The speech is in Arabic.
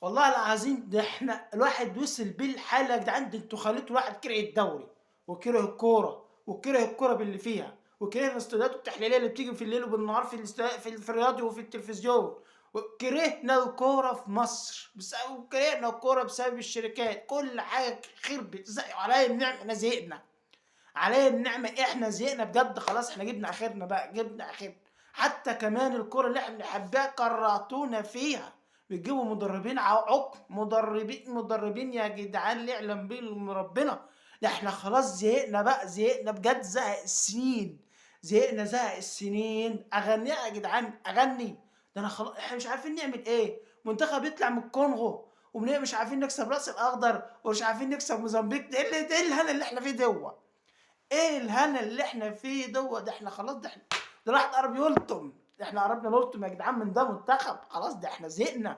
والله العظيم ده احنا الواحد وصل بيه الحاله يا جدعان، ده انتوا خليتوا الواحد كره الدوري وكره الكوره وكره الكوره باللي فيها وكره الاستوديوهات التحليليه اللي بتيجي في الليل وبالنهار في الراديو وفي التلفزيون. وكرهنا الكوره في مصر وكرهنا الكوره بسبب الشركات، كل حاجه خربت عليا النعمه، احنا زهقنا. عليا النعمة احنا زهقنا بجد، خلاص احنا جبنا اخرنا بقى، جبنا اخرنا. حتى كمان الكرة اللي احنا بنحبها كرهتونا فيها. بتجيبوا مدربين عقم، مدربين يا جدعان اللي يعلم بيهم ربنا. ده احنا خلاص زهقنا بقى، زهقنا بجد، زهق السنين. زهقنا زهق السنين. اغنيها يا جدعان، اغني. ده انا خلاص احنا مش عارفين نعمل ايه. منتخب يطلع من الكونغو مش عارفين نكسب راس الاخضر ومش عارفين نكسب موزمبيق. ده ايه الهنا اللي احنا فيه دوت؟ ايه الهنا اللي احنا فيه دوت؟ ده احنا خلاص، ده الواحد قرب يلطم. ده احنا قربنا نلطم يا جدعان من ده منتخب، خلاص ده احنا زهقنا.